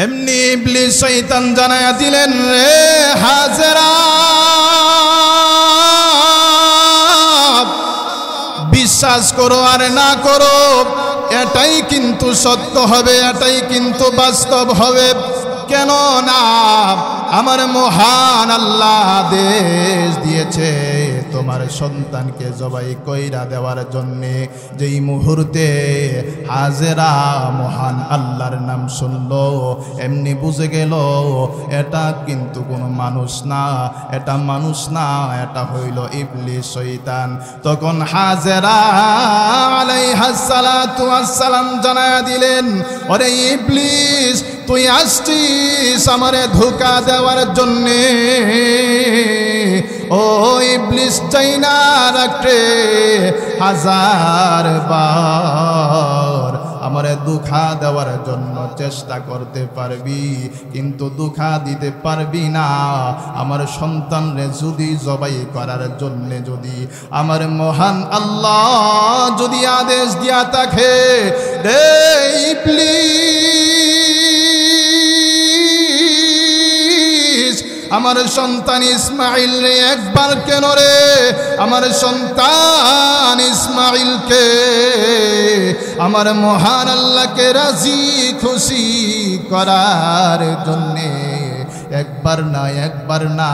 এমনি ইবলিস শয়তান জানায়া দিলেন, রে হাজেরা, বিশ্বাস করো আর না করো, এটাই কিন্তু সত্য হবে, এটাই কিন্তু বাস্তব হবে। কেন না, আমার মহান আল্লাহ আদেশ দিয়েছে তোমার সন্তানকে জবাই কইরা দেওয়ার জন্যে। যেই মুহূর্তে হাজেরা মহান আল্লাহর নাম শুনলো, এমনি বুঝে গেল এটা কিন্তু কোনো মানুষ না, এটা মানুষ না, এটা হইল ইবলিস শয়তান। তখন হাজেরা আলাইহাস সালাতু ওয়াস সালাম জানায়া দিলেন, ওরে ইবলিস, তুই আসছিস আমারে ধোঁকা দেওয়ার জন্যে। ও ইবলিস, চাই না রাখে হাজার বার আমারে ধোঁকা দেওয়ার জন্য চেষ্টা করতে পারবি, কিন্তু ধোঁকা দিতে পারবি না। আমার সন্তানরে যদি জবাই করার জন্য যদি আমার মহান আল্লাহ যদি আদেশ দিয়া থাকে, রে ইবলিস, আমার সন্তান ইসমাইল রে একবার কেন রে, আমার সন্তান ইসমাইলকে আমার মহান আল্লাহকে রাজি খুশি করার জন্যে একবার না, একবার না,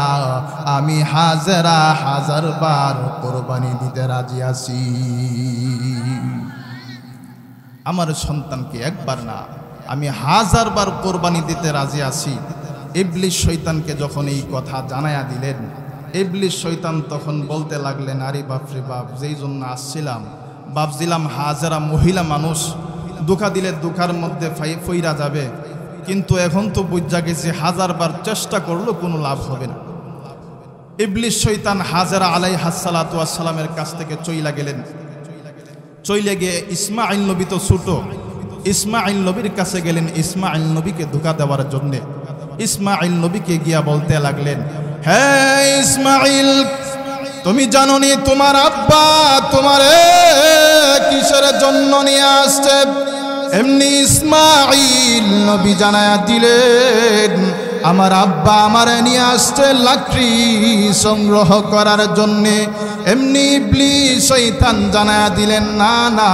আমি হাজারা হাজার বার কোরবানি দিতে রাজি আছি। আমার সন্তানকে একবার না, আমি হাজার বার কোরবানি দিতে রাজি আছি। ইবলিস শয়তানকে যখন এই কথা জানায়া দিলেন, ইবলিস শয়তান তখন বলতে লাগলেন, আরে বাপরে বাপ, যেই জন্য আসছিলাম ভাবছিলাম হাজারা মহিলা মানুষ, ধোঁকা দিলে ধোঁকার মধ্যে ফইরা যাবে, কিন্তু এখন তো বুঝা গেছে হাজার বার চেষ্টা করলেও কোনো লাভ হবে না। ইবলিস শয়তান হাজেরা আলাইহাস সালাতু ওয়াস সালামের কাছ থেকে চইলা গেলেন। চইলে গিয়ে ইসমাইল নবী তো ছোট, ইসমাইল নবীর কাছে গেলেন ইসমাইল নবীকে ধোঁকা দেওয়ার জন্যে। ইসমাইল নবীকে গিয়া বলতে লাগলেন, হ্যাঁ ইসমাইল, তুমি জানো নি তোমার আব্বা তোমারে কিসের জন্য নিয়ে আসছে? এমনি ইসমাইল নবী জানায়া দিলেন, আমার আব্বা আমারে নিয়ে আসছে লাকড়ি সংগ্রহ করার জন্যে। এমনি ইবলিস শয়তান জানায়া দিলেন, না না,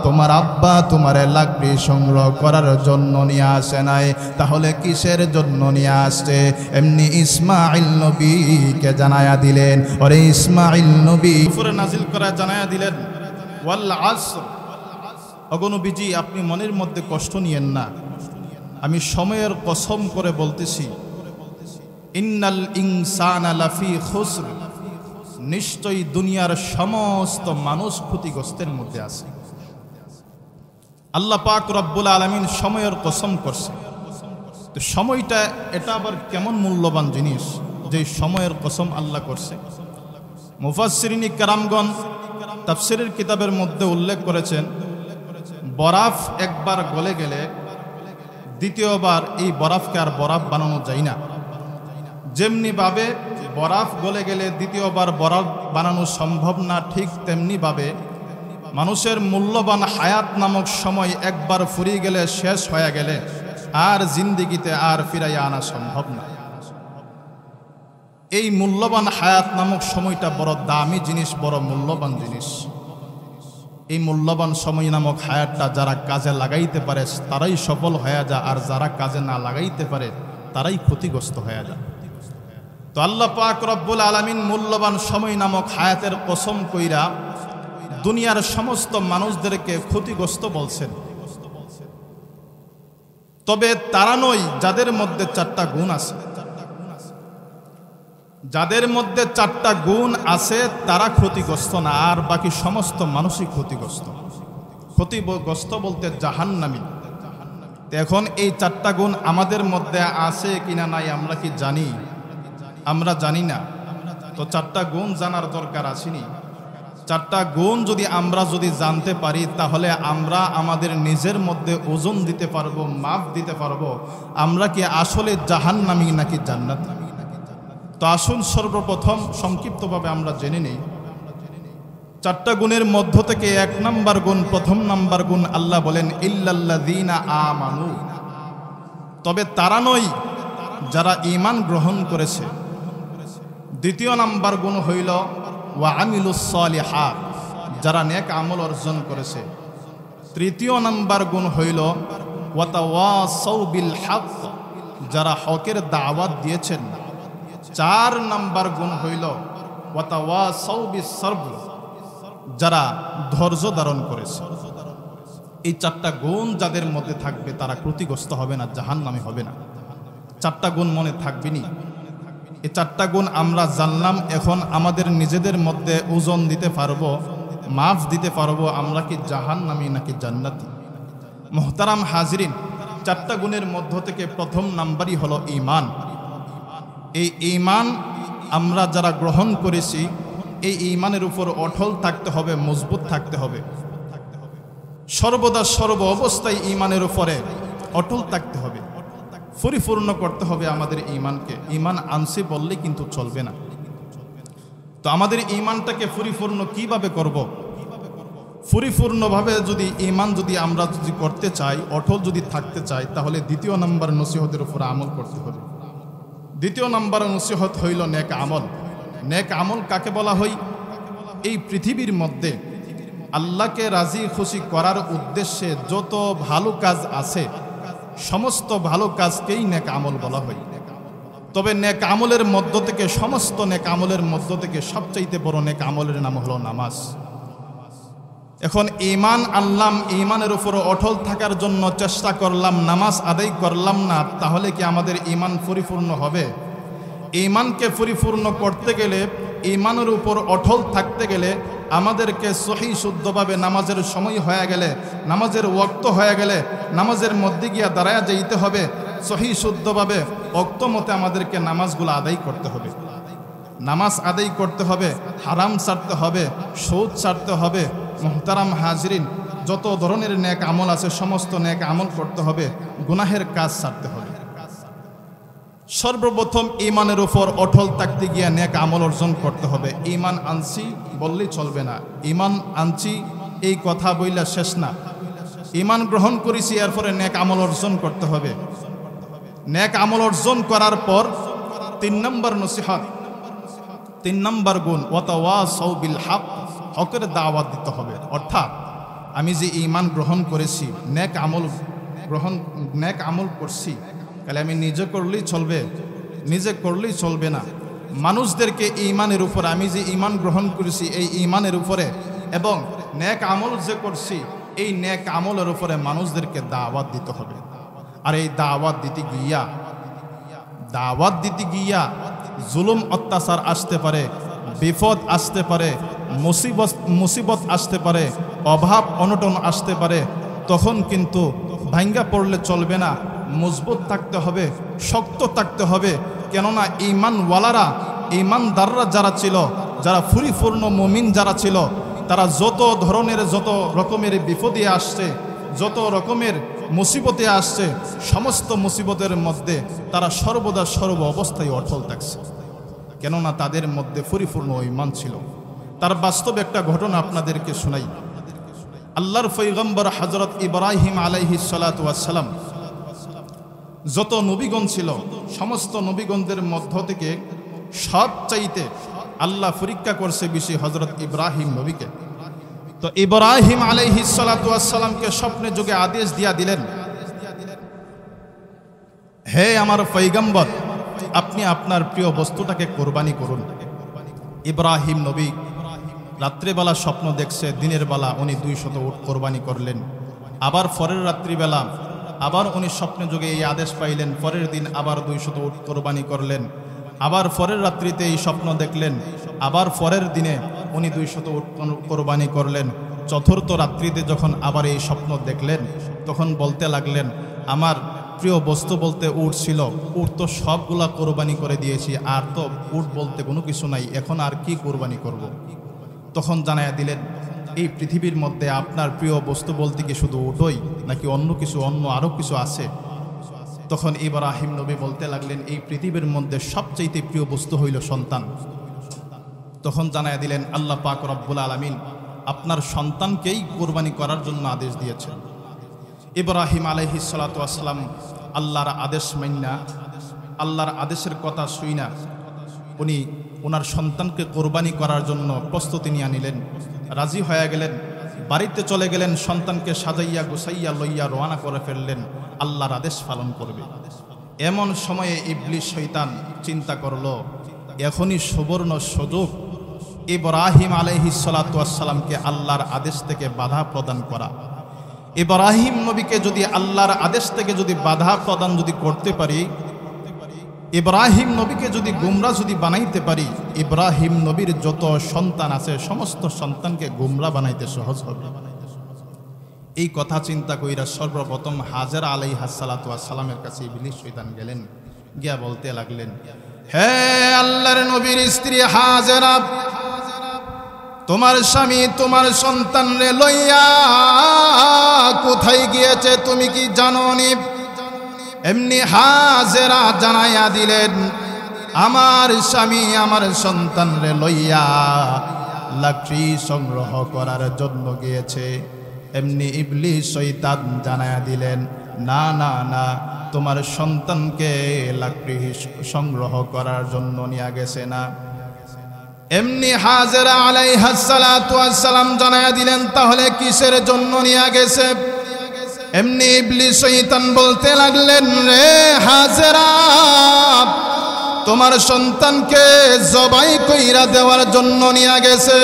তোমার আব্বা তোমারে লাকড়ি সংগ্রহ করার জন্য নিয়ে আসে নাই, তাহলে কিসের জন্য নিয়ে আসছে? এমনি ইসমাইল নবীকে জানায়া দিলেন, ওরে ইসমাইল নবী উপরে নাজিল করা জানায়া দিলেন, ওয়াল আসর, অগনবীজি আপনি মনের মধ্যে কষ্ট নিয়েন না, আমি সময়ের কসম করে বলতেছি, ইন্নাল ইনসানা লাফি খুসর, নিশ্চয়ই দুনিয়ার সমস্ত মানুষ ক্ষতিগ্রস্তের মধ্যে আছে। আল্লাহ পাক রব্বুল আলামিন সময়ের কসম করছে। তো সময়টা এটা আবার কেমন মূল্যবান জিনিস যে সময়ের কসম আল্লাহ করছে। মুফাসসিরিন কেরামগণ তাফসীরের কিতাবের মধ্যে উল্লেখ করেছেন, বরফ একবার গলে গেলে দ্বিতীয়বার এই বরফকে আর বরফ বানানো যায় না। যেমনিভাবে বরফ গলে গেলে দ্বিতীয়বার বরফ বানানো সম্ভব না, ঠিক তেমনিভাবে মানুষের মূল্যবান হায়াত নামক সময় একবার ফুরিয়ে গেলে, শেষ হয়ে গেলে আর জিন্দিগিতে আর ফিরাইয়া আনা সম্ভব না। এই মূল্যবান হায়াত নামক সময়টা বড় দামি জিনিস, বড় মূল্যবান জিনিস। এই মূল্যবান সময় নামক হায়াতটা যারা কাজে লাগাইতে পারে তারাই সফল হয়ে যায়, আর যারা কাজে না লাগাইতে পারে তারাই ক্ষতিগ্রস্ত হয়ে যায়। তো আল্লাহ পাক রব্বুল আলামিন মূল্যবান সময় নামক হায়াতের কসম কইরা দুনিয়ার সমস্ত মানুষদেরকে ক্ষতিগ্রস্ত বলছেন। তবে তারা নয় যাদের মধ্যে চারটা গুণ আছে। যাদের মধ্যে চারটা গুণ আছে তারা ক্ষতিগ্রস্ত না, আর বাকি সমস্ত মানুষই ক্ষতিগ্রস্ত। ক্ষতিগ্রস্ত বলতে জাহান্নামী। এখন এই চারটা গুণ আমাদের মধ্যে আছে কিনা নাই আমরা কি জানি? আমরা জানি না। তো চারটা গুণ জানার দরকার আসেনি। চারটা গুণ আমরা যদি জানতে পারি তাহলে আমরা আমাদের নিজের মধ্যে ওজন দিতে পারবো, মাপ দিতে পারবো আমরা কি আসলে জাহান্নামী নাকি জান্নাতি। তো আসুন সর্বপ্রথম সংক্ষিপ্তভাবে আমরা জেনে নেই চারটা গুণের মধ্য থেকে এক নাম্বার গুণ, প্রথম নাম্বার গুণ আল্লাহ বলেন ইল্লাল্লাযীনা আমানু, তবে তারা নয় যারা ঈমান গ্রহণ করেছে। দ্বিতীয় নাম্বার গুণ হইল ওয়া আমিলুস সালিহাত, যারা নেক আমল অর্জন করেছে। তৃতীয় নাম্বার গুণ হইল ওয়া তাওয়াসাউ বিল হক, যারা হকের দাওয়াত দিয়েছেন। 4 নাম্বার গুণ হইল ওয়া তাওয়াসাউ বিস সবর, যারা ধৈর্য ধারণ করেছে। এই 4টা গুণ যাদের মধ্যে থাকবে তারা ক্ষতিগ্রস্ত হবে না, জাহান্নামী হবে না। 4টা গুণ মনে থাকবেনি। এই 4টা গুণ আমরা জানলাম, এখন আমাদের নিজেদের মধ্যে ওজন দিতে পারবো, মাফ দিতে পারবো আমরা কি জাহান্নামী নাকি জান্নাতি। মুহতারাম হাজিরিন, 4টা গুণের মধ্য থেকে প্রথম নাম্বারই হলো ঈমান। এই ঈমান আমরা যারা গ্রহণ করেছি, এই ঈমানের উপর অটল থাকতে হবে, মজবুত থাকতে হবে। সর্বদা সর্ব অবস্থায় ঈমানের উপরে অটল থাকতে হবে, পরিপূর্ণ করতে হবে আমাদের ঈমানকে। ঈমান আনছি বললে কিন্তু চলবে না। তো আমাদের ঈমানটাকে পরিপূর্ণ কিভাবে করব? পরিপূর্ণভাবে যদি ঈমান আমরা করতে চাই, অটল যদি থাকতে চাই, তাহলে দ্বিতীয় নাম্বার নসিহতের উপর আমল করতে হবে। দ্বিতীয় নাম্বার নসিহত হইল নেক আমল। নেক আমল কাকে বলা হয়? এই পৃথিবীর মধ্যে আল্লাহকে রাজি খুশি করার উদ্দেশ্যে যত ভালো কাজ আছে, সমস্ত ভালো কাজকেই নেক আমল বলা হয়। তবে নেক আমলের মধ্য থেকে, সমস্ত নেক আমলের মধ্য থেকে সবচাইতে বড় নেক আমলের নাম হলো নামাজ। এখন ঈমান আনলাম, ঈমানের উপর অটল থাকার জন্য চেষ্টা করলাম, নামাজ আদায় করলাম না, তাহলে কি আমাদের ঈমান পরিপূর্ণ হবে? ঈমানকে পরিপূর্ণ করতে গেলে, ঈমানের উপর অটল থাকতে গেলে আমাদেরকে সহি শুদ্ধভাবে নামাজের সময় হয়ে গেলে, নামাজের ওয়াক্ত হয়ে গেলে নামাজের মধ্যে গিয়া দাঁড়ায়া যাইতে হবে। সহি শুদ্ধভাবে ওয়াক্ত মতে আমাদেরকে নামাজগুলো আদায় করতে হবে। নামাজ আদায় করতে হবে, হারাম ছাড়তে হবে, সুদ ছাড়তে হবে। মুহতারাম হাজিরিন, যত ধরনের নেক আমল আছে সমস্ত নেক আমল করতে হবে, গুনাহের কাজ ছাড়তে হবে। সর্বপ্রথম ঈমানের উপর অটল থাকতে গিয়ে নেক আমল অর্জন করতে হবে। ঈমান আনছি বললেই চলবে না। ঈমান আনছি এই কথা বইলা শেষ না। ঈমান গ্রহণ করেছি, এরপরে নেক আমল অর্জন করতে হবে। নেক আমল অর্জন করার পর 3 নম্বর নসিহত, 3 নম্বর গুণ ওয়া তাওয়াসাউ বিল হক, হকের দাওয়াত দিতে হবে। অর্থাৎ আমি যে ঈমান গ্রহণ করেছি, নেক আমল করছি, তাহলে আমি নিজে করলেই চলবে? নিজে করলেই চলবে না। মানুষদেরকে ঈমানের উপর, আমি যে ঈমান গ্রহণ করেছি এই ঈমানের উপরে এবং নেক আমল যে করছি এই নেক আমলের উপরে মানুষদেরকে দাওয়াত দিতে হবে। আর এই দাওয়াত দিতে গিয়া জুলুম অত্যাচার আসতে পারে, বিপদ আসতে পারে, মুসিবত আসতে পারে, অভাব অনটন আসতে পারে। তখন কিন্তু ভাঙ্গা পড়লে চলবে না, মজবুত থাকতে হবে, শক্ত থাকতে হবে। কেননা ঈমানওয়ালারা, ঈমানদাররা যারা ছিল, যারা পরিপূর্ণ মুমিন যারা ছিল, তারা যত রকমের বিপদে আসছে, যত রকমের মুসিবতে আসছে, সমস্ত মুসিবতের মধ্যে তারা সর্বদা সর্ব অবস্থায় অটল থাকছে। কেননা তাদের মধ্যে পরিপূর্ণ ঈমান ছিল। তার বাস্তব একটা ঘটনা আপনাদেরকে শোনাই। আল্লাহর পয়গম্বর হযরত ইব্রাহিম আলাইহিস সালাতু ওয়াস সালাম, যত নবীগণ ছিল সমস্ত নবীগণদের মধ্য থেকে সবচাইতে আল্লাহ পরীক্ষা করছে বেশি হযরত ইব্রাহিম নবীকে। তো ইব্রাহিম আলাইহিস সালাতু ওয়াস সালামকে স্বপ্নে যোগে আদেশ দিয়া দিলেন, হে আমার পয়গম্বর, আপনি আপনার প্রিয় বস্তুটাকে কোরবানি করুন। ইব্রাহিম নবী রাত্রিবেলা স্বপ্ন দেখছে, দিনের বেলা উনি 200 উট কোরবানি করলেন। আবার পরের রাত্রিবেলা আবার উনি স্বপ্নে যোগে এই আদেশ পাইলেন, পরের দিন আবার 200 উট কোরবানি করলেন। আবার পরের রাত্রিতে এই স্বপ্ন দেখলেন, আবার পরের দিনে উনি 200 উট কোরবানি করলেন। চতুর্থ রাত্রিতে যখন আবার এই স্বপ্ন দেখলেন, তখন বলতে লাগলেন, আমার প্রিয় বস্তু বলতে উট ছিল, উট তো সবগুলা কোরবানি করে দিয়েছি, আর তো উট বলতে কোনো কিছু নাই, এখন আর কি কোরবানি করব। তখন জানাইয়া দিলেন, এই পৃথিবীর মধ্যে আপনার প্রিয় বস্তু বলতে কি শুধু উটই, নাকি অন্য কিছু, অন্য আরও কিছু আছে? তখন ইব্রাহিম নবী বলতে লাগলেন, এই পৃথিবীর মধ্যে সবচাইতে প্রিয় বস্তু হইল সন্তান। তখন জানাইয়া দিলেন, আল্লাহ পাক রব্বুল আলামিন আপনার সন্তানকেই কোরবানি করার জন্য আদেশ দিয়েছেন। ইব্রাহিম আলাইহিস সালাতু ওয়াস সালাম আল্লাহর আদেশ মাইনা আল্লাহর আদেশের কথা শুইনা উনি ওনার সন্তানকে কোরবানি করার জন্য প্রস্তুতি নিয়ে নিলেন, রাজি হয়ে গেলেন, বাড়িতে চলে গেলেন, সন্তানকে সাজাইয়া গুছাইয়া লইয়া রওনা করে ফেললেন আল্লাহর আদেশ পালন করবে। এমন সময়ে ইবলিস শয়তান চিন্তা করলো এখনই সুবর্ণ সুযোগ ইব্রাহিম আলাইহিস সালাতু ওয়াস সালামকে আল্লাহর আদেশ থেকে বাধা প্রদান করা। ইব্রাহিম নবীকে যদি আল্লাহর আদেশ থেকে যদি বাধা প্রদান যদি করতে পারি, ইব্রাহিম নবীকে যদি গুমরাহ যদি বানাইতে পারি, ইব্রাহিম নবীর যত সন্তান আছে সমস্ত সন্তানকে গুমরাহ বানাইতে সহজ হবে। এই কথা চিন্তা কইরা সর্বপ্রথম হাজেরা আলাইহিস সালাতু ওয়াস সালামের কাছে ইবলিস শয়তান গেলেন, গিয়া বলতে লাগলেন, হে আল্লাহর নবীর স্ত্রী হাজেরা, তোমার স্বামী তোমার সন্তান রে লইয়া কোথায় গিয়েছে তুমি কি জানো নি? এমনি হাজেরা জানাইয়া দিলেন, আমার স্বামী আমার সন্তান রে লইয়া লাকড়ি সংগ্রহ করার জন্য গিয়েছে। এমনি ইবলিস শয়তান জানাইয়া দিলেন, না না না, তোমার সন্তানকে লাকড়ি সংগ্রহ করার জন্য নিয়ে গেছে না। এমনি হাজেরা আলাইহিস সালাতু ওয়াস সালাম জানাইয়া দিলেন, তাহলে কিসের জন্য নিয়ে গেছে? এমনি ইবলিস শয়তান বলতে লাগলেন, রে হাজেরা, তোমার সন্তানকে জবাই কইরা দেওয়ার জন্য নিয়ে গেছে।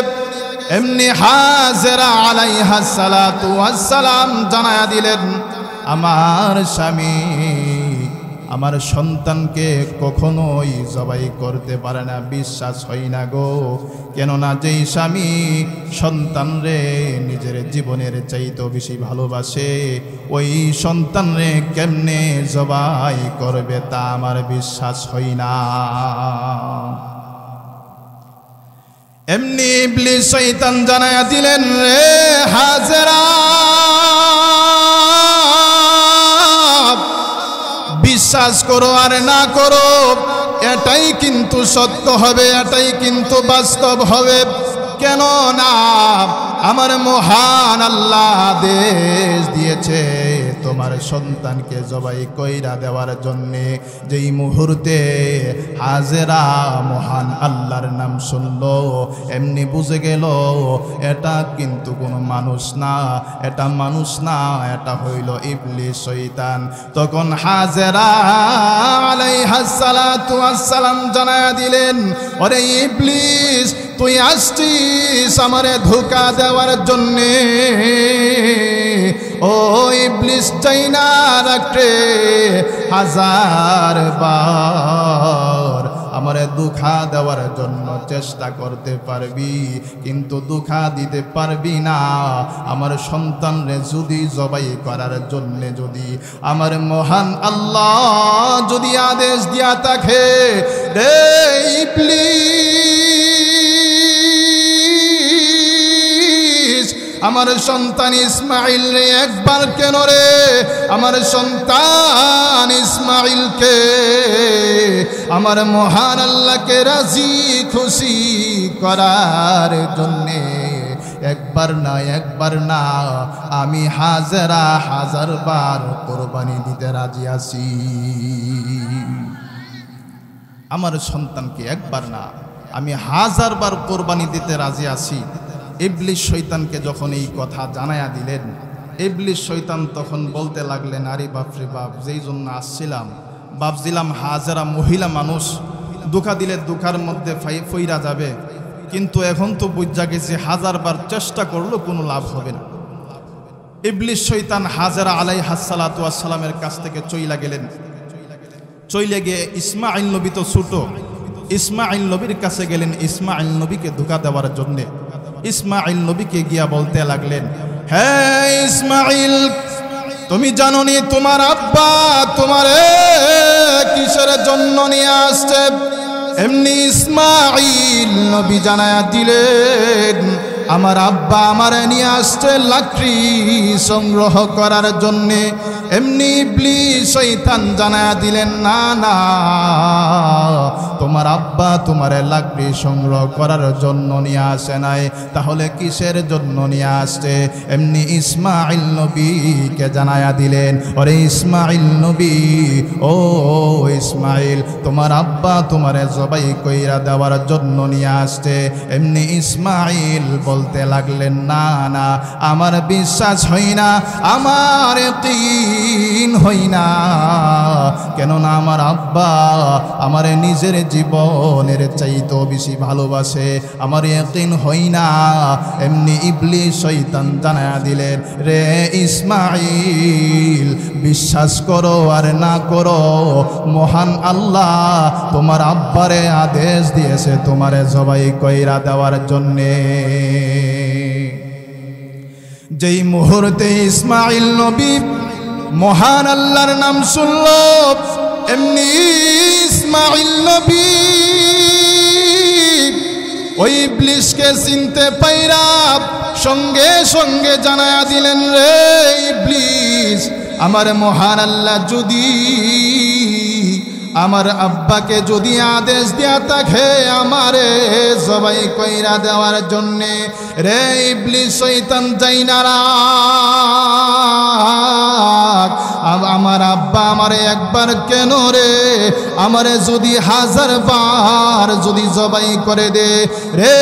এমনি হাজেরা আলাইহিস সালাতু ওয়াস সালাম জানাইয়া দিলেন, আমার স্বামী আমার সন্তানকে কখনোই জবাই করতে পারে না, বিশ্বাস হয় না গো। কেননা যেই স্বামী সন্তান রে নিজের জীবনের চাইতে বেশি ভালোবাসে, ওই সন্তান রে কেমনে জবাই করবে তা আমার বিশ্বাস হয় না। এমনি ইবলিস শয়তান জানাইয়া দিলেন, রে হাজেরা, বিশ্বাস করো আর না করো, এটাই কিন্তু সত্য হবে, এটাই কিন্তু বাস্তব হবে। কেন না আমার মহান আল্লাহ আদেশ দিয়েছে তোমার সন্তানকে জবাই কইরা দেওয়ার জন্যে। যেই মুহূর্তে হাজেরা মহান আল্লাহর নাম শুনলো, এমনি বুঝে গেল এটা কিন্তু কোনো মানুষ না, এটা মানুষ না, এটা হইল ইবলিস শয়তান। তখন হাজেরা আলাইহিস সালাতু ওয়াস সালাম জানায়া দিলেন, ওরে ইবলিস, তুই আসছিস আমারে ধোঁকা দেওয়ার জন্যে। ও ইবলিস, চাই না রাখে হাজার বার আমারে ধোঁকা দেওয়ার জন্য চেষ্টা করতে পারবি, কিন্তু ধোঁকা দিতে পারবি না। আমার সন্তানরে যদি জবাই করার জন্য যদি আমার মহান আল্লাহ যদি আদেশ দিয়া থাকে, রে ইবলিস, আমার সন্তান ইসমাইল রে একবার কেন রে, আমার সন্তান ইসমাইলকে আমার মহান আল্লাহকে রাজি খুশি করার জন্যে একবার না একবার না আমি হাজেরা হাজার বার কোরবানি দিতে রাজি আছি। আমার সন্তানকে একবার না আমি হাজার বার কোরবানি দিতে রাজি আছি। ইবলিস শয়তানকে যখন এই কথা জানায়া দিলেন, ইবলিস শয়তান তখন বলতে লাগলেন, আরে বাপরে বাপ, যেই জন্য আসছিলাম ভাবছিলাম হাজেরা মহিলা মানুষ, ধোঁকা দিলে ধোঁকার মধ্যে ফইরা যাবে, কিন্তু এখন তো বুঝা গেছে হাজার বার চেষ্টা করলেও কোনো লাভ হবে না। ইবলিস শয়তান হাজেরা আলাইহিস সালাতু ওয়াস সালামের কাছ থেকে চইলা গেলেন। চইলে গিয়ে ইসমাইল নবী তো ছোট, ইসমাইল নবীর কাছে গেলেন ইসমাইল নবীকে ধোঁকা দেওয়ার জন্যে। ইসমাইল নবীকে গিয়া বলতে লাগলেন, হ্যাঁ ইসমাইল, তুমি জানো নি তোমার আব্বা তোমারে কিসের জন্য নিয়ে আসছে? এমনি ইসমাইল নবী জানায়া দিলেন, আমার আব্বা আমারে নিয়ে আসছে লাকড়ি সংগ্রহ করার জন্যে। এমনি ইবলিস শয়তান জানায়া দিলেন, না না, তোমার আব্বা তোমারে লাকড়ি সংগ্রহ করার জন্য নিয়ে আসে নাই, তাহলে কিসের জন্য নিয়ে আসছে? এমনি ইসমাইল নবীকে জানায়া দিলেন, ওরে ইসমাইল নবী, ও ইসমাইল, তোমার আব্বা তোমারে জবাই কইরা দেওয়ার জন্য নিয়ে আসছে। এমনি ইসমাইল বলতে লাগলেন, না না, আমার বিশ্বাস হয় না, আমার ইয়াকিন হয় না, কেননা আমার আব্বা আমারে নিজের জীবনের চাইতেও বেশি ভালোবাসে, আমার ইয়াকিন হয় না। এমনি ইবলিস শয়তান জানায়া দিলেন, রে ইসমাইল, বিশ্বাস করো আর না করো, মহান আল্লাহ তোমার আব্বারে আদেশ দিয়েছে তোমারে জবাই কইরা দেওয়ার জন্যে। যেই মুহূর্তে ইসমাইল নবী মহান আল্লাহর নাম শুনল, এমনি ইসমাইল নবী ওই ইবলিসকে চিনতে পাইরা সঙ্গে সঙ্গে জানায়া দিলেন, রে ইবলিস, আমার মহান আল্লাহ যদি আমার আব্বাকে যদি আদেশ দেয়া থাকে আমারে জবাই কইরা দেওয়ার জন্যে, রে ইবলিস শয়তান জাইনারা, আমার আব্বা আমারে একবার কেন রে, আমারে যদি 1000 বার যদি জবাই করে দে, রে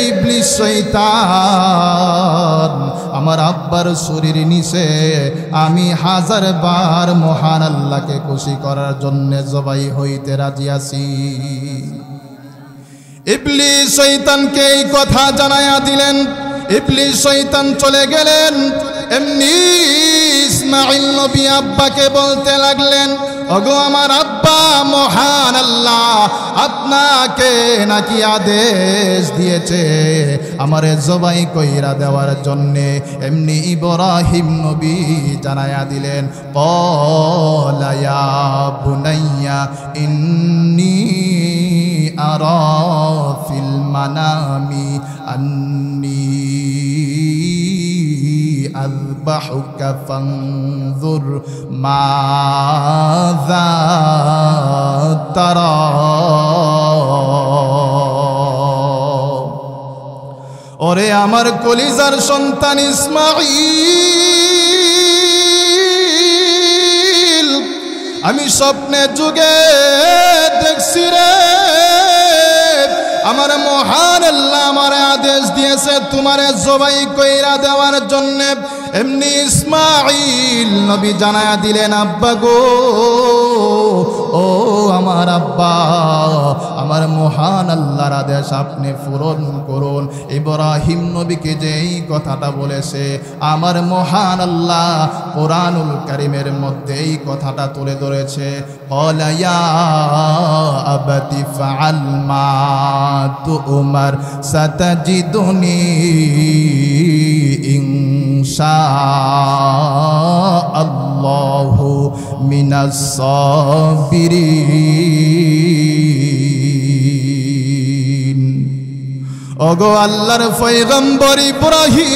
ইবলিস শয়তান, আমার আব্বার শরীর নিচে আমি 1000 বার মহান আল্লাহকে খুশি করার জন্য জবাই হইতে রাজি আছি। ইবলিস শয়তানকে এই কথা জানায়া দিলেন, ইবলিস শয়তান চলে গেলেন। এমনি ইসমাইল নবী আব্বাকে বলতে লাগলেন, ওগো আমার আব্বা, মহান আল্লাহ আপনাকে নাকি আদেশ দিয়েছে আমারে জবাই কইরা দেওয়ার জন্যে। এমনি ইব্রাহিম নবী জানায়া দিলেন, ক্বালা ইয়া বুনাইয়া ইন্নী আরা ফিল মানামি আন্নী আযবাহুকা ফানজুর মাযা তারা। ওরে আমার কলিজার সন্তান ইসমাঈল, আমি স্বপ্নে যুগে দেখছি রে, আমার মহান আল্লাহ আমার আদেশ দিয়েছে তোমারে জবাই কইরা দেওয়ার জন্যে। এমনি ইসমাঈল নবী জানায়া দিলেন, আব্বা গো, ও আমার আব্বা, আমার মহান আল্লাহর আদেশ আপনি পূরণ করুন। ইব্রাহিম নবীকে যে এই কথাটা বলেছে, আমার মহান আল্লাহ কোরআনুল কারীমের মধ্যে এই কথাটা তুলে ধরেছে, ক্বালা ইয়া আবাতি ফাআল মা তুমার সাতাজিদুনি ইনশাআল্লাহু মিনাস সাবিরিন। ওগো আল্লাহর পয়গম্বর ইব্রাহিম,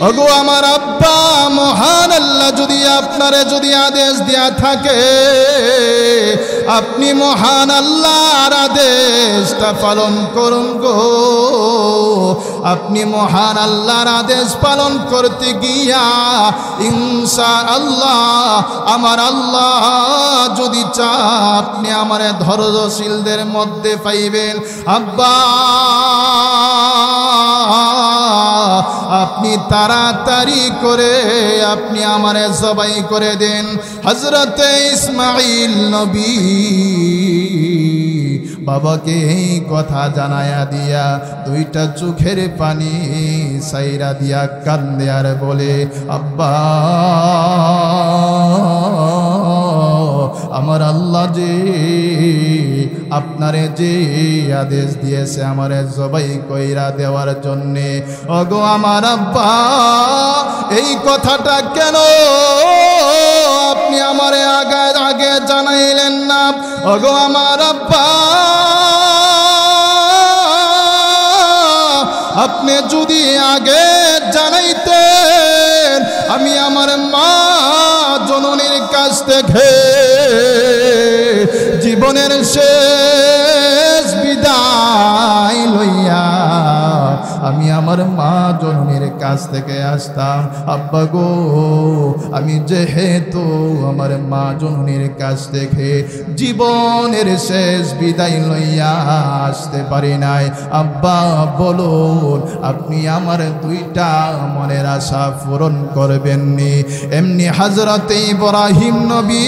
ওগো আমার আব্বা, মহান আল্লাহ যদি আপনারে যদি আদেশ দেয়া থাকে, আপনি মহান আল্লাহর আদেশটা পালন করুন গো। আপনি মহান আল্লাহর আদেশ পালন করতে গিয়া ইনশাআল্লাহ আমার আল্লাহ যদি চান আপনি আমার ধৈর্যশীলদের মধ্যে পাইবেন। আব্বা, আপনি তাড়াতাড়ি করে আপনি আমারে জবাই করে দেন। হযরতে ইসমাঈল নবী বাবাকে এই কথা জানায়া দিয়া দুইটা চোখের পানি সাইরা দিয়া কান্দে আর বলে, আব্বা, আমার আল্লাহ যে আপনারে যে আদেশ দিয়েছে আমারে জবাই কইরা দেওয়ার জন্যে, ওগো আমার আব্বা, এই কথাটা কেন আপনি আমারে আগে জানাইলেন না? ওগো আমার আব্বা, আপনি যদি আগে জানাইতেন আমি আমার মা জননীর কাছ থেকে জীবনের শেষ বিদায় লইয়া আমি আমার মা জননীর কাছ থেকে আসতাম। আব্বা গো, আমি যেহেতু আমার মা জননীর কাছ থেকে জীবনের শেষ বিদায় লইয়া আসতে পারি নাই, আব্বা বলুন আপনি আমার দুইটা মনের আশা পূরণ করবেননি? এমনি হযরতে ইব্রাহিম নবী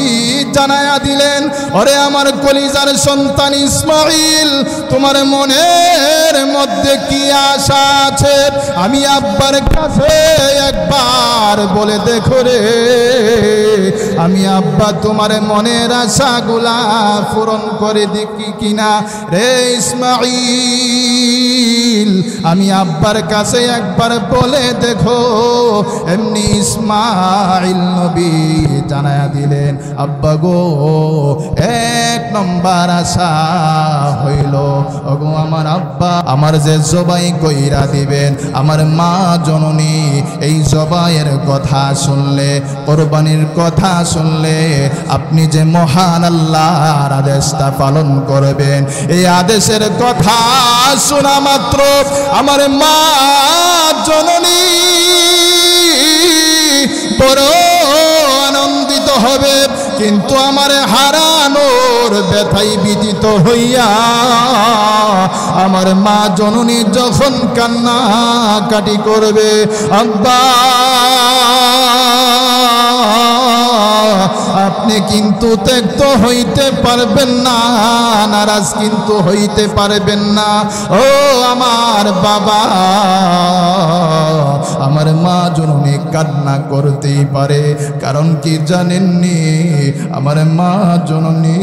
জানায়া দিলেন, ওরে আমার কলিজার সন্তান ইসমাঈল, তোমার মনের মধ্যে কি আশা আছে আমি আব্বার কাছে একবার বলে দেখো রে, আমি আব্বা তোমার মনের আশাগুলা পূরণ করে দেখি কিনা রে ইসমাঈল, আমি আব্বার কাছে একবার বলে দেখো। এমনি ইসমাঈল নবী জানায়া দিলেন, আব্বা গো, এক নম্বর আশা হইল, ওগো আমার আব্বা আমার যে জবাই কইরা দিবেন আমার মা জননী, এই জবাইয়ের কথা শুনলে, কোরবানির কথা শুনলে আপনি যে মহান আল্লাহর আদেশটা পালন করবেন, এই আদেশের কথা শোনা মাত্র আমার মা জননী বড় আনন্দিত হবে, কিন্তু আমার হারানোর ব্যথায় বিদিত হইয়া আমার মা জননী যখন কান্নাকাটি করবে, আব্বা আপনি কিন্তু ত্যক্ত হইতে পারবেন না, নারাজ কিন্তু হইতে পারবেন না। ও আমার বাবা, আমার মা জননী কান্না করতেই পারে, কারণ কি জানেননি, আমার মা জননী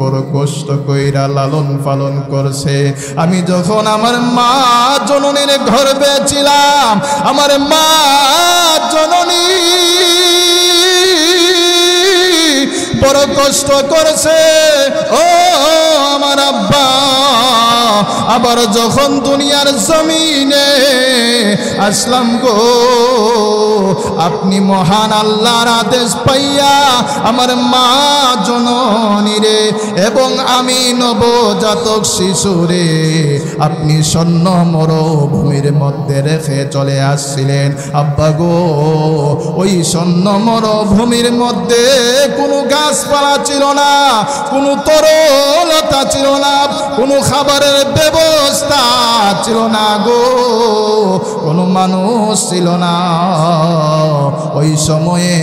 বড় কষ্ট কইরা লালন পালন করছে। আমি যখন আমার মা জননীর গর্ভে ছিলাম, আমার মা জননী বড় কষ্ট করেছে। ও আমার আব্বা, আবার যখন দুনিয়ার জমিনে আসলাম গো, আপনি মহান আল্লাহর আদেশ পাইয়া আমার মা জননীরে এবং আমি নবজাতক শিশুরে আপনি স্বর্ণ মরুভূমির মধ্যে রেখে চলে আসছিলেন। আব্বা গো, ওই স্বর্ণ মরুভূমির মধ্যে কোনো গাছপালা ছিল না, কোনো তরলতা ছিল না, কোনো খাবারের ব্যবস্থা ছিল না গো, কোনো মানুষ ছিল না। ওই সময়ে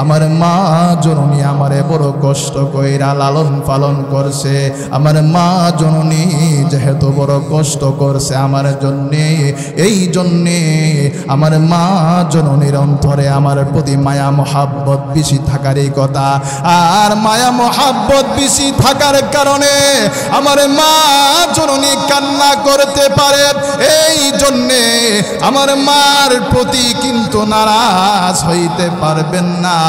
আমার মা জননী আমারে বড় কষ্ট কইরা লালন পালন করছে। আমার মা জননী যেহেতু বড় কষ্ট করছে আমার জন্যে, এই জন্যে আমার মা জননীর অন্তরে আমার প্রতি মায়া মহাব্বত বেশি থাকারই কথা। আর মায়া মহাব্বত বেশি থাকার কারণে আমার মা জননী কান্না করতে পারে, এই জন্যে আমার মার প্রতি কিন্তু নারাজ হইতে পারবেন না।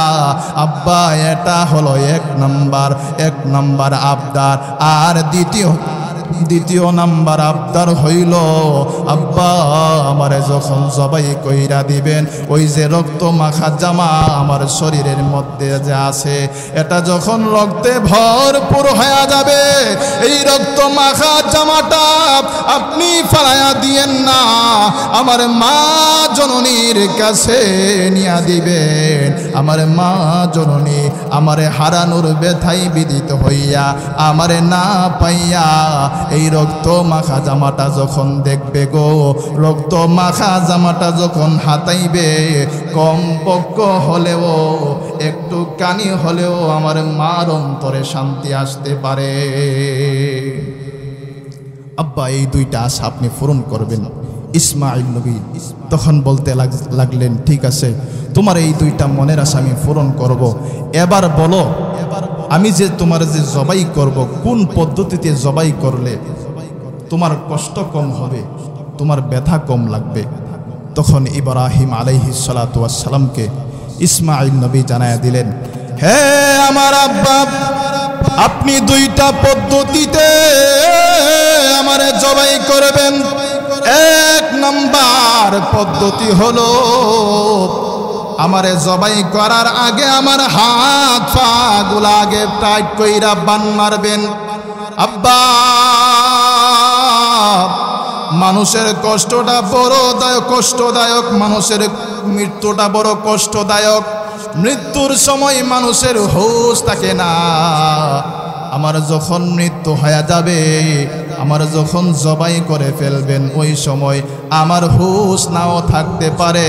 আব্বা, এটা হলো এক নাম্বার আবদার। আর দ্বিতীয় নাম্বার আবদার হইল, আব্বা আমারে যখন জবাই কইরা দিবেন, ওই যে রক্ত মাখা জামা আমার শরীরের মধ্যে যে আছে, এটা যখন রক্তে ভরপুর হয়ে যাবে, এই রক্ত মাখা জামাটা আপনি ফালাইয়া দিয়েন না, আমার মা জননীর কাছে নিয়া দিবেন। আমার মা জননী আমারে হারানোর ব্যথায় বিদিত হইয়া আমারে না পাইয়া এই রক্ত মাখা জামাটা যখন দেখবে গো, রক্ত মাখা জামাটা যখন হাতাইবে, কম পক্ষ হলেও একটু কানি হলেও আমার মার অন্তরে শান্তি আসতে পারে। আব্বা, এই দুইটা আশা আপনি পূরণ করবেন। ইসমাঈল নবী তখন বলতে লাগলেন, ঠিক আছে, তোমার এই দুইটা মনের আশা আমি পূরণ করব। এবার বলো, আমি যে তোমার যে জবাই করব, কোন পদ্ধতিতে জবাই করলে তোমার কষ্ট কম হবে, তোমার ব্যথা কম লাগবে? তখন ইব্রাহিম আলাইহিস সালাতু ওয়াস সালামকে ইসমাঈল নবী জানায়া দিলেন, হে আমার আব্বা, আপনি দুইটা পদ্ধতিতে আমারে জবাই করবেন। এক নাম্বার পদ্ধতি হলো আমারে জবাই করার আগে আমার হাত পা গুলা আগে টাইট কইরা বান মারবেন। আব্বা, মানুষের কষ্টটা বড় কষ্টদায়ক, মানুষের মৃত্যুটা বড় কষ্টদায়ক। মৃত্যুর সময় মানুষের হুঁশ থাকে না। আমার যখন মৃত্যু হয়ে যাবে, আমার যখন জবাই করে ফেলবেন, ওই সময় আমার হুঁশ নাও থাকতে পারে।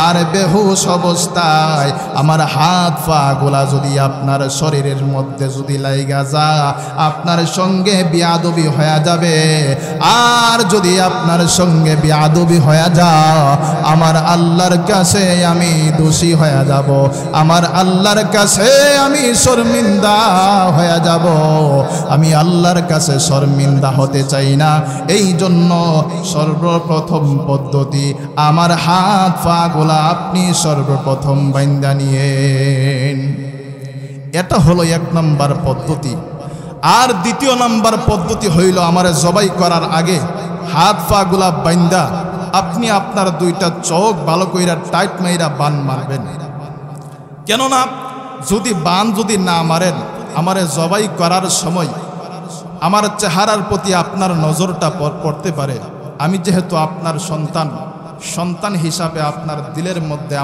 আর বেহুশ অবস্থায় আমার হাত পা গুলা যদি আপনার শরীরের মধ্যে যদি লাইগা যা, আপনার সঙ্গে বিয়াদবি হয়ে যাবে। আর যদি আপনার সঙ্গে বিয়াদবি হয়ে যা, আমার আল্লাহর কাছে আমি দোষী হয়ে যাব, আমার আল্লাহর কাছে আমি শর্মিন্দা হয়ে যাব। আমি আল্লাহর কাছে শর্মিন্দা হতে চাই না। এই জন্য সর্বপ্রথম পদ্ধতি, আমার হাত পা গুলা আপনি সর্বপ্রথম বাইন্দা নিয়েন। এটা হলো 1 নম্বর পদ্ধতি। আর 2 নম্বর পদ্ধতি হইল, আমার জবাই করার আগে হাত পা গুলা বাইন্দা আপনি আপনার 2টা চোখ ভালো কইরা টাইট মাইরা বান মারবেন। কেননা যদি বান যদি না মারেন, আমারে জবাই করার সময় আমার চেহারার প্রতি আপনার নজরটা পড়তে পারে। আমি যেহেতু আপনার সন্তান হিসাবে আপনার দিলের মধ্যে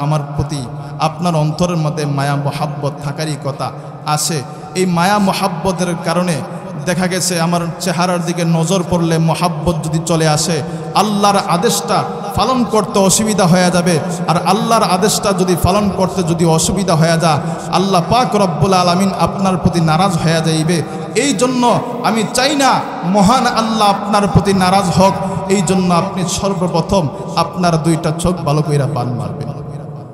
আমার প্রতি আপনার অন্তরের মধ্যে মায়া মোহাব্বত থাকারই কথা আছে। এই মায়া মোহাব্বতের কারণে দেখা গেছে আমার চেহারার দিকে নজর পড়লে মোহাব্বত যদি চলে আসে, আল্লাহর আদেশটা পালন করতে অসুবিধা হয়ে যাবে। আর আল্লাহর আদেশটা যদি পালন করতে যদি অসুবিধা হয়ে যায়, আল্লাহ পাক রব্বুল আলামিন আপনার প্রতি নারাজ হয়ে যাইবে। এই জন্য আমি চাই না মহান আল্লাহ আপনার প্রতি নারাজ হোক। এই জন্য আপনি সর্বপ্রথম আপনার 2টা চোখ ভালো কইরা বান মারবেন।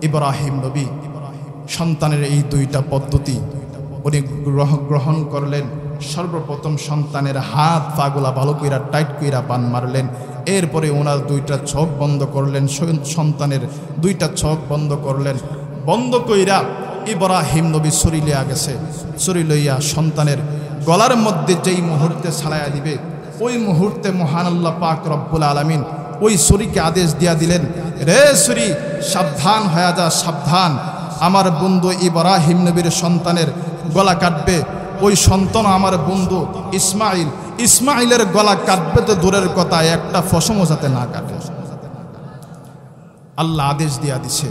ইব্রাহিম নবী সন্তানের এই 2টা পদ্ধতি উনি গ্রহণ করলেন। সর্বপ্রথম সন্তানের হাত পাগুলা ভালো কইরা টাইট কইরা বান মারলেন। এরপরে ওনার 2টা চোখ বন্ধ করলেন, সন্তানের 2টা চোখ বন্ধ করলেন। বন্ধ কইরা ইব্রাহিম নবী ছুরি লিয়া গেছে। ছুরি লইয়া সন্তানের গলার মধ্যে যেই মুহূর্তে ছাড়াইয়া দিবে, ওই মুহূর্তে মহান আল্লাহ পাক রব্বুল আলামিন ওই ছুরিকে আদেশ দিয়া দিলেন, রে ছুরি সাবধান হয়ে যা, সাবধান। আমার বন্ধু ইব্রাহিম নবীর সন্তানের গলা কাটবে। ওই সন্তান আমার বন্ধু ইসমাইলের গলা কাটবে তো দূরের কথা, একটা ফসমও যাতে না কাটে। আল্লাহ আদেশ দিয়া দিছে।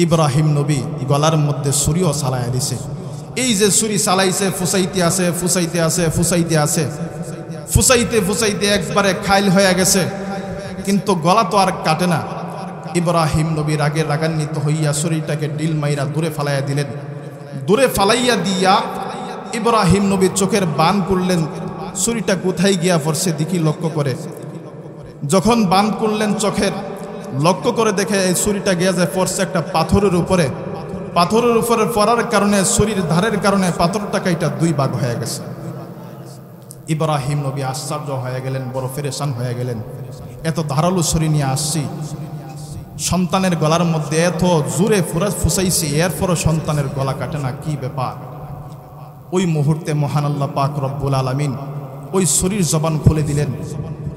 ইব্রাহিম নবী গলার মধ্যে ছুরিও চালাইয়া দিছে। এই যে ছুরি চালাইছে, ফুসাইতে একবারে খাইল হয়ে গেছে, কিন্তু গলা তো আর কাটে না। ইব্রাহিম নবী রাগান্বিত হইয়া ছুরিটাকে ডিল মাইরা দূরে ফালাইয়া দিলেন। দূরে ফালাইয়া দিয়া ইব্রাহিম নবী চোখের বান করলেন। ছুরিটা কোথায় গিয়া পড়ছে দেখি লক্ষ্য করে। যখন বান করলেন চোখের, লক্ষ্য করে দেখে এই ছুরিটা গিয়া যায় পড়ছে একটা পাথরের উপরে। পাথরের উপরে পড়ার কারণে ছুরির ধারের কারণে পাথরটা কাইটা 2 ভাগ হয়ে গেছে। ইব্রাহিম নবী আশ্চর্য হয়ে গেলেন, বড় পেরেশান হয়ে গেলেন। এত ধারালো ছুরি নিয়ে আসছি, সন্তানের গলার মধ্যে এত জোরে ফুসাইছি, এরপরও সন্তানের গলা কাটে না, কি ব্যাপার? ওই মুহূর্তে মহান আল্লাহ পাক রব্বুল আলামিন ওই ছুরির জবান খুলে দিলেন।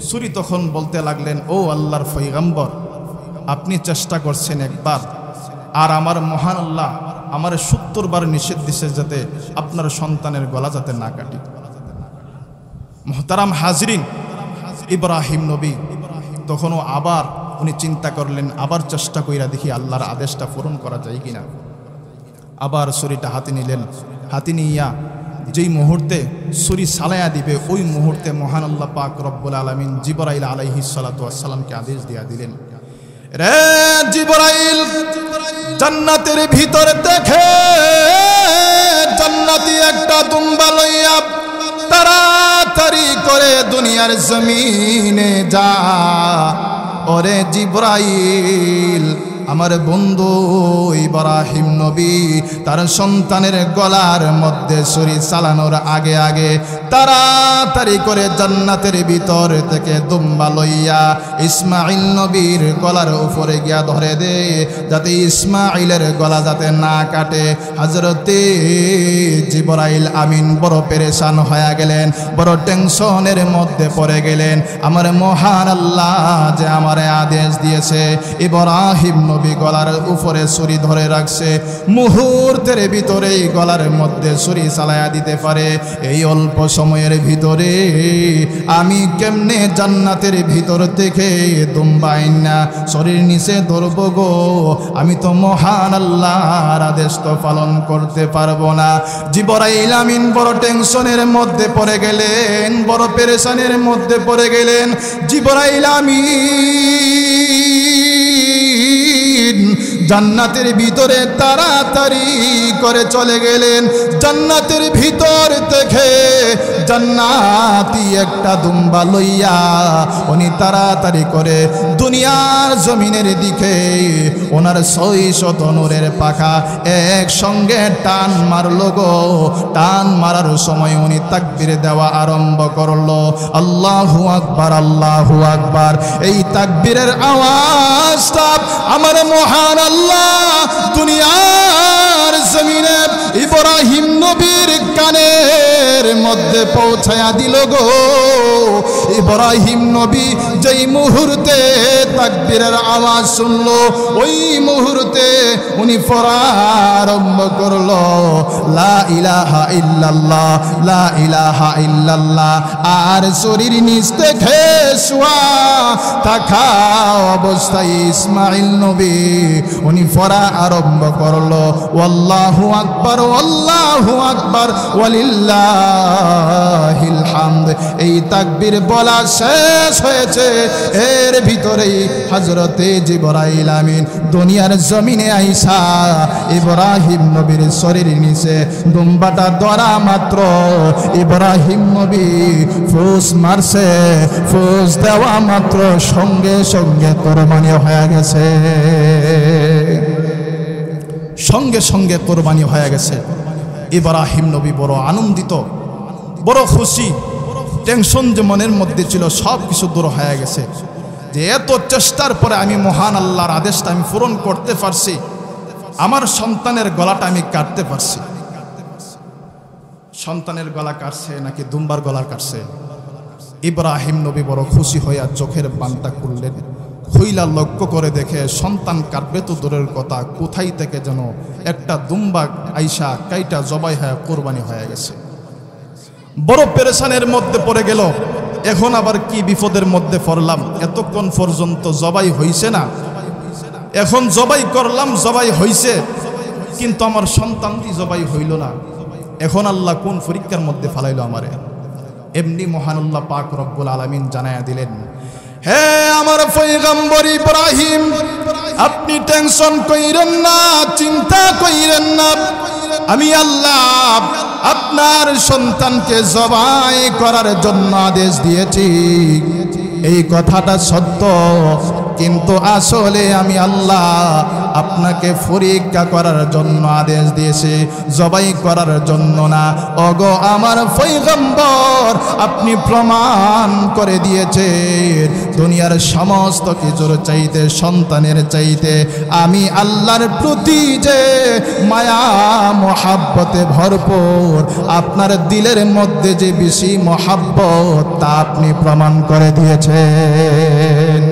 ছুরি তখন বলতে লাগলেন, ও আল্লাহর পয়গম্বর, আপনি চেষ্টা করছেন একবার, আর আমার মহান আল্লাহ আমার 70 বার নিষেধ দিছে যাতে আপনার সন্তানের গলা যাতে না কাটি। মুহতারাম হাজরিন, ইব্রাহিম নবী তখনও আবার উনি চিন্তা করলেন, আবার চেষ্টা কইরা দেখি আল্লাহর আদেশটা পূরণ করা যায় কিনা। আবার ছুরিটা হাতে নিলেন। হাতে নিয়া যেই মুহূর্তে ছুরি চালাইয়া দিবে, ওই মুহূর্তে মহান আল্লাহ পাক রব্বুল আলামিন জিবরাইল আলাইহিস সালাতু ওয়াস সালামকে আদেশ দিয়া দিলেন, রে জিবরাইল, জান্নাতের ভিতর দেখে জান্নাতি একটা দুম্বা লইয়া তাড়াতাড়ি করে দুনিয়ার জমিনে যা। ওরে জিবরাইল, আমার বন্ধু ইব্রাহিম নবী তার সন্তানের গলার মধ্যে ছুরি চালানোর আগে আগে তাড়াতাড়ি করে জান্নাতের ভিতর থেকে দুম্বা লইয়া ইসমাইল নবীর গলার উপরে গিয়া ধরে দে, যাতে ইসমাইলের গলা যাতে না কাটে। হযরতে জিবরাইল আমিন বড় পেরেশান হয়ে গেলেন, বড় টেনশনের মধ্যে পড়ে গেলেন। আমার মহান আল্লাহ যে আমারে আদেশ দিয়েছে ইব্রাহিম নবী গলার উপরে ছুরি ধরে রাখছে, মুহূর্তের ভিতরেই গলার মধ্যে ছুরি চালায়া দিতে পারে। এই অল্প সময়ের ভিতরে আমি কেমনে জান্নাতের ভিতর থেকে দুম্বা আইনা শরীর নিচে ধরব গো? আমি তো মহান আল্লাহর আদেশ তো পালন করতে পারবো না। জিবরাইল আমিন বড় টেনশনের মধ্যে পড়ে গেলেন, বড় পেরেশানের মধ্যে পড়ে গেলেন। জিবরাইল আমিন জান্নাতের ভিতরে তাড়াতাড়ি করে চলে গেলেন। জান্নাতের ভিতর থেকে জান্নাতি একটা দুম্বা লইয়া উনি তাড়াতাড়ি করে দুনিয়ার জমিনের দিকে ওনার 600 নূরের পাখা একসঙ্গে টান মারল গো। টান মারার সময় উনি তাকবীর দেওয়া আরম্ভ করলো, আল্লাহু আকবার, আল্লাহু আকবার। এই তাকবীরের আওয়াজটা আমার মহান আল্লাহ দুনিয়ার জমিনে ইব্রাহিম নবীর কানের মধ্যে পৌঁছায়া দিল গো। ইব্রাহিম নবী যেই মুহূর্তে তাকবীরের আওয়াজ শুনলো, ওই মুহূর্তে উনি পড়া আরম্ভ করলো, লা ইলাহা ইল্লাল্লাহ, লা ইলাহা ইল্লাল্লাহ। আর শরীর নিচ থেকে শোয়া থাকা অবস্থায় ইসমাইল নবী উনি পড়া আরম্ভ করলো, আল্লাহু আকবার, আল্লাহু আকবার, ওয়ালিল্লাহিল হামদ। এই তাকবীর বলা শেষ হয়েছে, এর ভিতরেই হযরতে জিবরাইল আমিন দুনিয়ার জমিনে আইসা ইব্রাহিম নবীর শরীরের নিচে দুম্বাটা ধরা মাত্র ইব্রাহিম নবী ফুস মারছে, ফুস দেওয়া মাত্র সঙ্গে সঙ্গে কোরবানি হয়ে গেছে, সঙ্গে সঙ্গে কোরবানি হয়ে গেছে। ইব্রাহিম নবী বড় আনন্দিত, বড় খুশি। টেনশন যে মনের মধ্যে ছিল সব কিছু দূর হয়ে গেছে, যে এত চেষ্টার পরে আমি মহান আল্লাহর আদেশটা আমি পূরণ করতে পারছি, আমার সন্তানের গলাটা আমি কাটতে পারছি। সন্তানের গলা কাটছে নাকি দুম্বার গলা কাটছে? ইব্রাহিম নবী বড় খুশি হইয়া চোখের বানটা খুললেন, খুইলা লক্ষ্য করে দেখে সন্তান কাটবে তো দূরের কথা, কোথায় থেকে যেন একটা দুম্বা আইসা কাইটা জবাই হয়ে কোরবানি হয়ে গেছে। বড় পেরেশানের মধ্যে পড়ে গেল, এখন আবার কি বিপদের মধ্যে পড়লাম? এতক্ষণ পর্যন্ত জবাই হইছে না, এখন জবাই করলাম, জবাই হইছে, কিন্তু আমার সন্তানটি জবাই হইল না। এখন আল্লাহ কোন পরীক্ষার মধ্যে ফালাইলো আমারে? এমনি মহানুল্লাহ পাক রব্বুল আলামিন জানায়া দিলেন, হে আমার পয়গম্বর ইব্রাহিম, আপনি টেনশন কইরেন না, চিন্তা কইরেন না, আমি আল্লাহ আপনার সন্তানকে জবাই করার জন্য আদেশ দিয়েছি। এই কথাটা সত্য, কিন্তু আসলে আমি আল্লাহ আপনাকে পরীক্ষা করার জন্য আদেশ দিয়েছি, জবাই করার জন্য না। ওগো আমার পয়গম্বর, আপনি প্রমাণ করে দিয়েছেন দুনিয়ার সমস্ত কিছুর চাইতে, সন্তানের চাইতে আমি আল্লাহর প্রতি যে মায়া মহাব্বতে ভরপুর, আপনার দিলের মধ্যে যে বেশি মহাব্বত তা আপনি প্রমাণ করে দিয়েছেন।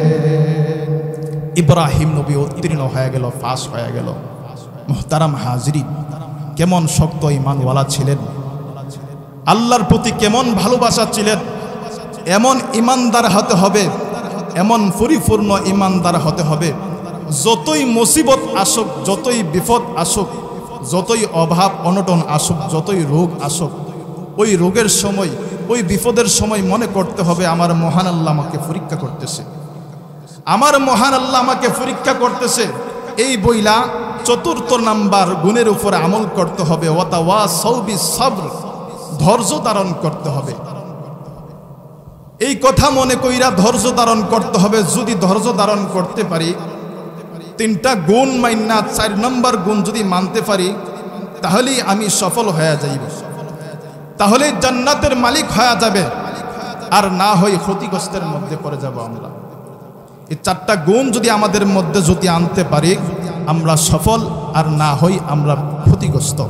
ইব্রাহিম নবী উত্তীর্ণ হয়ে গেল, পাস হয়ে গেল। মুহতারাম হাজরিন, কেমন শক্ত ঈমানওয়ালা ছিলেন, আল্লাহর প্রতি কেমন ভালোবাসা ছিলেন। এমন ঈমানদার হতে হবে, এমন পরিপূর্ণ ঈমানদার হতে হবে, যতই মুসিবত আসুক, যতই বিপদ আসুক, যতই অভাব অনটন আসুক, যতই রোগ আসুক, ওই রোগের সময়, ওই বিপদের সময় মনে করতে হবে আমার মহান আল্লাহ আমাকে পরীক্ষা করতেছে, আমার মহান আল্লাহ আমাকে পরীক্ষা করতেছে। এই বইলা 4th নাম্বার গুণের উপরে আমল করতে হবে, ওয়াতাওয়াসাউ বিসসবর, ধৈর্য ধারণ করতে হবে। এই কথা মনে কইরা ধৈর্য ধারণ করতে হবে। যদি ধৈর্য ধারণ করতে পারি, 3টা গুণ মাইনা 4 নম্বর গুণ যদি মানতে পারি, তাহলেই আমি সফল হয়ে যাইব, তাহলে জান্নাতের মালিক হয়ে যাবে, আর না হই ক্ষতিগ্রস্তের মধ্যে পড়ে যাব আমরা। এই 4টা গুণ যদি আমাদের মধ্যে যদি আনতে পারি, আমরা সফল, আর না হই আমরা ক্ষতিগ্রস্ত।